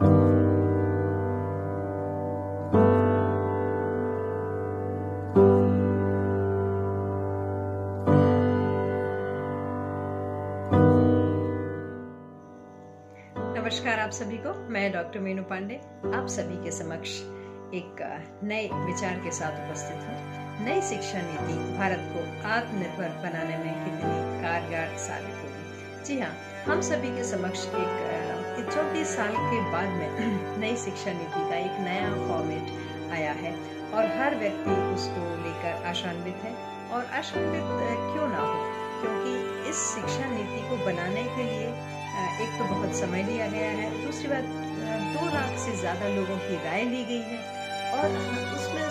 नमस्कार आप सभी को। मैं डॉक्टर मीनू पांडे आप सभी के समक्ष एक नए विचार के साथ उपस्थित हूँ। नई शिक्षा नीति भारत को आत्मनिर्भर बनाने में कितनी कारगर साबित होगी। जी हाँ, हम सभी के समक्ष एक 34 साल के बाद में नई शिक्षा नीति का एक नया फॉर्मेट आया है और हर व्यक्ति उसको लेकर आशान्वित है। और आशान्वित क्यों ना हो, क्योंकि इस शिक्षा नीति को बनाने के लिए एक तो बहुत समय लिया गया है, दूसरी बात 2 लाख से ज़्यादा लोगों की राय ली गई है और उसमें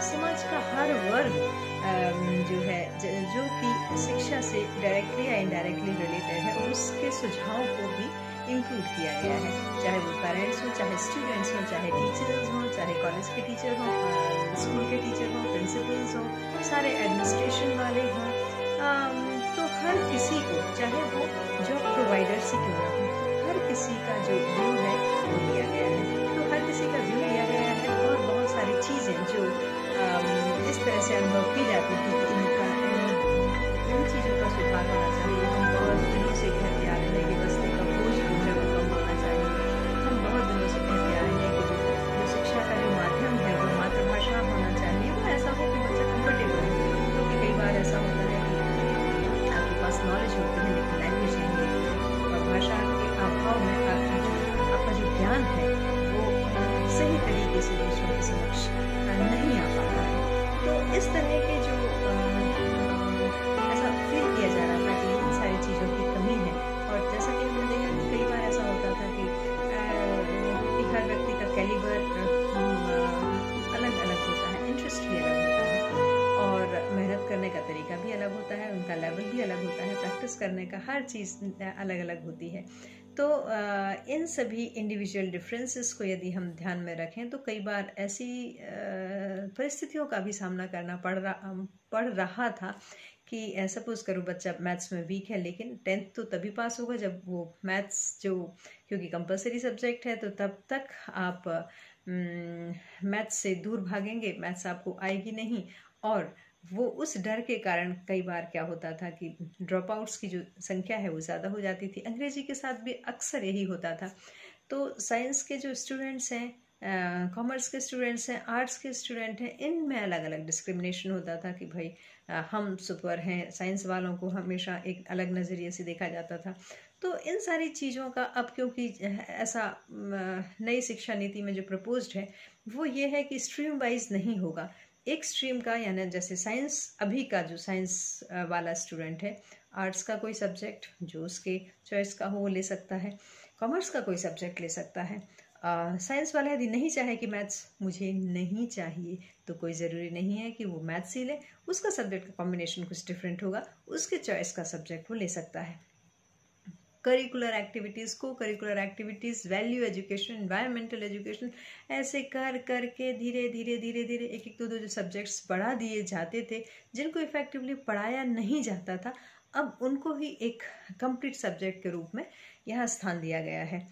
समाज का हर वर्ग जो है जो कि शिक्षा से डायरेक्टली या इनडायरेक्टली रिलेटेड है, उसके सुझावों को भी इंक्लूड किया गया है। चाहे वो पेरेंट्स हो, चाहे स्टूडेंट्स हो, चाहे टीचर्स हों, चाहे कॉलेज के टीचर हों, स्कूल के टीचर हों, प्रिंसिपल्स हों, सारे एडमिनिस्ट्रेशन वाले हों, तो हर किसी को, चाहे वो जॉब प्रोवाइडर से क्यों ना हो, तो हर किसी का जो व्यू है वो लिया गया है। तो हर किसी का व्यू लिया गया है और बहुत सारी चीज़ें जो इस तरह से अनुभव की जाती थी कि इन चीज़ों का सुधार होना चाहिए। हम बहुत दिनों से कहते आ रहे हैं कि बस्ती का बोझ जो है वो कम होना चाहिए। हम बहुत दिनों से कहते आ रहे हैं कि जो शिक्षा का जो माध्यम है वो मातृभाषा होना चाहिए। वो ऐसा हो कि बच्चा कंफर्टेबल हो, क्योंकि कई बार ऐसा होता है कि आपके पास नॉलेज होती है लेकिन लैंग्वेज नहीं होती और भाषा के अभाव में आपका जो ज्ञान है वो सही तरीके से दूसरों के समक्ष नहीं आ पाता है। तो इस तरह के जो ऐसा फील किया जा रहा था कि इन सारी चीज़ों की कमी है। और जैसा कि हमने देखा कि कई बार ऐसा होता था कि हर व्यक्ति का कैलिबर अलग अलग होता है, इंटरेस्ट भी अलग होता है और मेहनत करने का तरीका भी अलग होता है, उनका लेवल भी अलग होता है, प्रैक्टिस करने का हर चीज़ अलग अलग होती है। तो इन सभी इंडिविजुअल डिफरेंसेस को यदि हम ध्यान में रखें तो कई बार ऐसी परिस्थितियों का भी सामना करना पड़ रहा था कि सपोज करो बच्चा मैथ्स में वीक है, लेकिन 10th तो तभी पास होगा जब वो मैथ्स जो, क्योंकि कंपलसरी सब्जेक्ट है तो तब तक आप मैथ्स से दूर भागेंगे, मैथ्स आपको आएगी नहीं। और वो उस डर के कारण कई बार क्या होता था कि ड्रॉप आउट्स की जो संख्या है वो ज़्यादा हो जाती थी। अंग्रेजी के साथ भी अक्सर यही होता था। तो साइंस के जो स्टूडेंट्स हैं, कॉमर्स के स्टूडेंट्स हैं, आर्ट्स के स्टूडेंट हैं, इनमें अलग अलग डिस्क्रिमिनेशन होता था कि भाई हम सुपर हैं, साइंस वालों को हमेशा एक अलग नज़रिए से देखा जाता था। तो इन सारी चीज़ों का अब क्योंकि ऐसा नई शिक्षा नीति में जो प्रपोज्ड है वो ये है कि स्ट्रीम वाइज नहीं होगा। एक स्ट्रीम का, यानी जैसे साइंस, अभी का जो साइंस वाला स्टूडेंट है, आर्ट्स का कोई सब्जेक्ट जो उसके चॉइस का हो वो ले सकता है, कॉमर्स का कोई सब्जेक्ट ले सकता है। साइंस वाला यदि नहीं चाहे कि मैथ्स मुझे नहीं चाहिए तो कोई ज़रूरी नहीं है कि वो मैथ्स ही ले, उसका सब्जेक्ट का कॉम्बिनेशन कुछ डिफरेंट होगा, उसके चॉइस का सब्जेक्ट वो ले सकता है। करिकुलर एक्टिविटीज़, को curricular activities, value education, environmental education, ऐसे कर करके धीरे धीरे धीरे धीरे एक एक दो जो सब्जेक्ट्स बढ़ा दिए जाते थे जिनको इफ़ेक्टिवली पढ़ाया नहीं जाता था, अब उनको ही एक कंप्लीट सब्जेक्ट के रूप में यहाँ स्थान दिया गया है।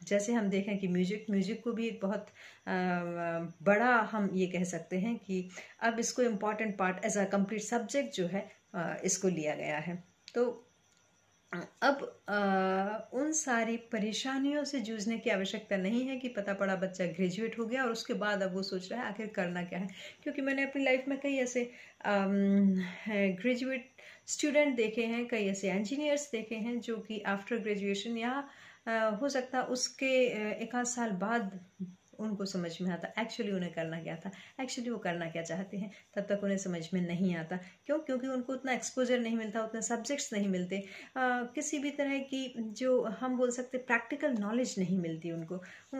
जैसे हम देखें कि म्यूजिक को भी एक बहुत बड़ा, हम ये कह सकते हैं कि अब इसको important part as a complete subject जो है इसको लिया गया है। तो अब उन सारी परेशानियों से जूझने की आवश्यकता नहीं है कि पता पड़ा बच्चा ग्रेजुएट हो गया और उसके बाद अब वो सोच रहा है आखिर करना क्या है। क्योंकि मैंने अपनी लाइफ में कई ऐसे ग्रेजुएट स्टूडेंट देखे हैं, कई ऐसे इंजीनियर्स देखे हैं जो कि आफ्टर ग्रेजुएशन या हो सकता उसके 1 आध साल बाद उनको समझ में आता एक्चुअली उन्हें करना क्या था, एक्चुअली वो करना क्या चाहते हैं, तब तक उन्हें समझ में नहीं आता। क्यों? क्योंकि उनको उतना एक्सपोजर नहीं मिलता, उतने सब्जेक्ट्स नहीं मिलते, किसी भी तरह की जो हम बोल सकते प्रैक्टिकल नॉलेज नहीं मिलती उनको।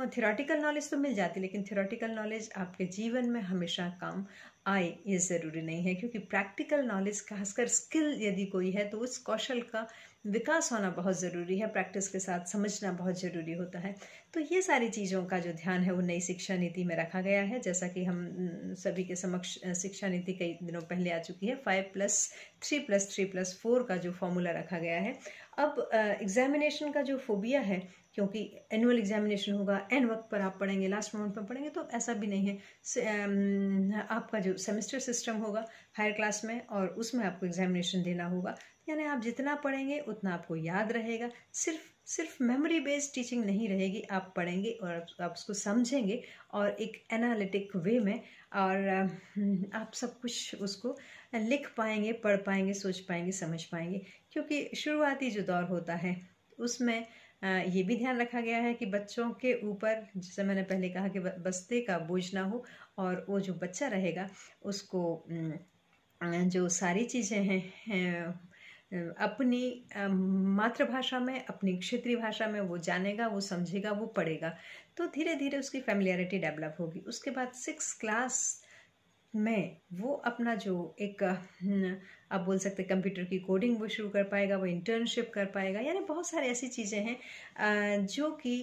थ्योरेटिकल नॉलेज तो मिल जाती, लेकिन थ्योरेटिकल नॉलेज आपके जीवन में हमेशा काम आए ये ज़रूरी नहीं है, क्योंकि प्रैक्टिकल नॉलेज, खासकर स्किल यदि कोई है तो उस कौशल का विकास होना बहुत ज़रूरी है, प्रैक्टिस के साथ समझना बहुत ज़रूरी होता है। तो ये सारी चीज़ों का जो ध्यान है वो नई शिक्षा नीति में रखा गया है। जैसा कि हम सभी के समक्ष शिक्षा नीति कई दिनों पहले आ चुकी है, 5+3+3+4 का जो फॉर्मूला रखा गया है। अब एग्जामिनेशन का जो फोबिया है, क्योंकि एनुअल एग्जामिनेशन होगा, एन वक्त पर आप पढ़ेंगे, लास्ट मोमेंट पर पढ़ेंगे, तो ऐसा भी नहीं है। आपका जो सेमेस्टर सिस्टम होगा हायर क्लास में, और उसमें आपको एग्जामिनेशन देना होगा, यानी आप जितना पढ़ेंगे उतना आपको याद रहेगा। सिर्फ मेमोरी बेस्ड टीचिंग नहीं रहेगी, आप पढ़ेंगे और आप उसको समझेंगे और एक एनालिटिक वे में, और आप सब कुछ उसको लिख पाएंगे, पढ़ पाएंगे, सोच पाएंगे, समझ पाएंगे। क्योंकि शुरुआती जो दौर होता है उसमें ये भी ध्यान रखा गया है कि बच्चों के ऊपर, जैसे मैंने पहले कहा कि बस्ते का बोझ ना हो, और वो जो बच्चा रहेगा उसको जो सारी चीज़ें हैं अपनी मातृभाषा में, अपनी क्षेत्रीय भाषा में वो जानेगा, वो समझेगा, वो पढ़ेगा, तो धीरे धीरे उसकी फैमिलियरिटी डेवलप होगी। उसके बाद 6th क्लास में वो अपना जो एक आप बोल सकते कंप्यूटर की कोडिंग वो शुरू कर पाएगा, वो इंटर्नशिप कर पाएगा, यानी बहुत सारी ऐसी चीज़ें हैं जो कि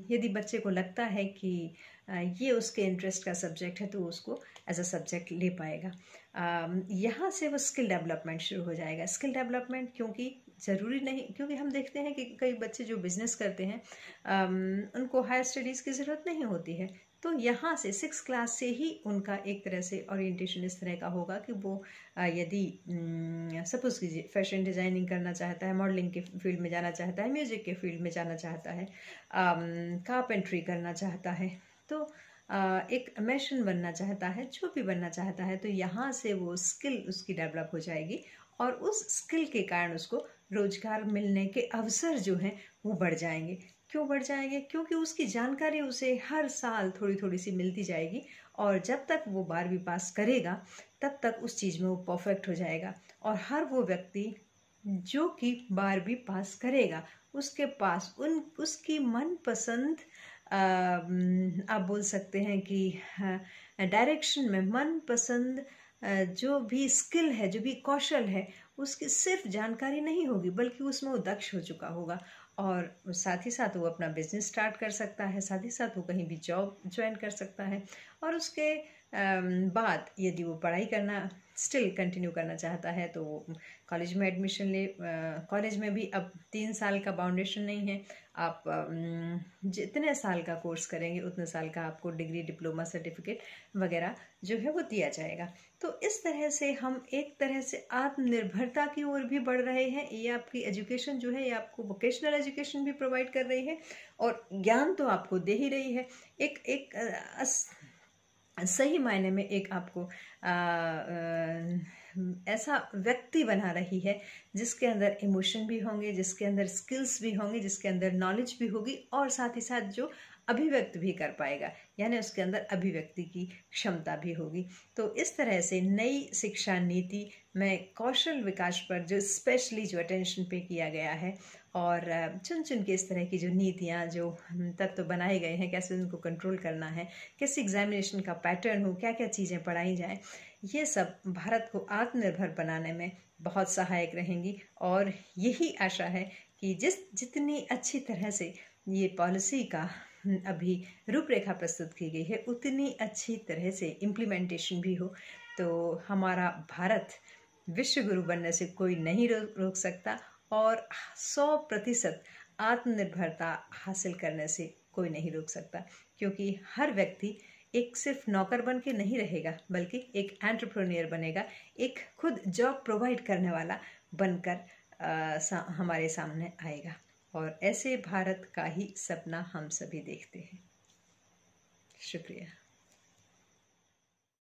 यदि बच्चे को लगता है कि ये उसके इंटरेस्ट का सब्जेक्ट है तो उसको एज अ सब्जेक्ट ले पाएगा। यहाँ से वो स्किल डेवलपमेंट शुरू हो जाएगा। स्किल डेवलपमेंट क्योंकि ज़रूरी नहीं, क्योंकि हम देखते हैं कि कई बच्चे जो बिजनेस करते हैं उनको हायर स्टडीज़ की ज़रूरत नहीं होती है, तो यहाँ से 6th क्लास से ही उनका एक तरह से ओरिएंटेशन इस तरह का होगा कि वो यदि सपोज कीजिए फैशन डिज़ाइनिंग करना चाहता है, मॉडलिंग के फील्ड में जाना चाहता है, म्यूज़िक के फील्ड में जाना चाहता है, कारपेंट्री करना चाहता है, तो एक मैशन बनना चाहता है, जो भी बनना चाहता है, तो यहाँ से वो स्किल उसकी डेवलप हो जाएगी, और उस स्किल के कारण उसको रोजगार मिलने के अवसर जो हैं वो बढ़ जाएंगे। क्यों बढ़ जाएंगे? क्योंकि उसकी जानकारी उसे हर साल थोड़ी थोड़ी सी मिलती जाएगी, और जब तक वो 12वीं पास करेगा तब तक उस चीज़ में वो परफेक्ट हो जाएगा। और हर वो व्यक्ति जो कि 12वीं पास करेगा उसके पास उसकी मनपसंद आप बोल सकते हैं कि डायरेक्शन में मनपसंद जो भी स्किल है, जो भी कौशल है, उसकी सिर्फ जानकारी नहीं होगी, बल्कि उसमें वो दक्ष हो चुका होगा, और साथ ही साथ वो अपना बिजनेस स्टार्ट कर सकता है, साथ ही साथ वो कहीं भी जॉब ज्वाइन कर सकता है, और उसके बाद यदि वो पढ़ाई करना स्टिल कंटिन्यू करना चाहता है तो वो कॉलेज में एडमिशन ले। कॉलेज में भी अब 3 साल का बाउंडेशन नहीं है, आप जितने साल का कोर्स करेंगे उतने साल का आपको डिग्री, डिप्लोमा, सर्टिफिकेट वगैरह जो है वो दिया जाएगा। तो इस तरह से हम एक तरह से आत्मनिर्भरता की ओर भी बढ़ रहे हैं। ये आपकी एजुकेशन जो है, ये आपको वोकेशनल एजुकेशन भी प्रोवाइड कर रही है, और ज्ञान तो आपको दे ही रही है, एक सही मायने में एक आपको ऐसा व्यक्ति बना रही है जिसके अंदर इमोशन भी होंगे, जिसके अंदर स्किल्स भी होंगे, जिसके अंदर नॉलेज भी होगी, और साथ ही साथ जो अभिव्यक्त भी कर पाएगा, यानी उसके अंदर अभिव्यक्ति की क्षमता भी होगी। तो इस तरह से नई शिक्षा नीति में कौशल विकास पर जो स्पेशली जो अटेंशन पे किया गया है, और चुन चुन के इस तरह की जो नीतियाँ, जो तत्व बनाए गए हैं, कैसे उनको कंट्रोल करना है, कैसे एग्जामिनेशन का पैटर्न हो, क्या क्या चीज़ें पढ़ाई जाएँ, ये सब भारत को आत्मनिर्भर बनाने में बहुत सहायक रहेंगी। और यही आशा है कि जितनी अच्छी तरह से ये पॉलिसी का अभी रूपरेखा प्रस्तुत की गई है, उतनी अच्छी तरह से इम्प्लीमेंटेशन भी हो, तो हमारा भारत विश्व गुरु बनने से कोई नहीं रोक सकता, और 100% आत्मनिर्भरता हासिल करने से कोई नहीं रोक सकता। क्योंकि हर व्यक्ति एक सिर्फ नौकर बन के नहीं रहेगा, बल्कि एक एंटरप्रेन्योर बनेगा, एक खुद जॉब प्रोवाइड करने वाला बनकर हमारे सामने आएगा। और ऐसे भारत का ही सपना हम सभी देखते हैं। शुक्रिया।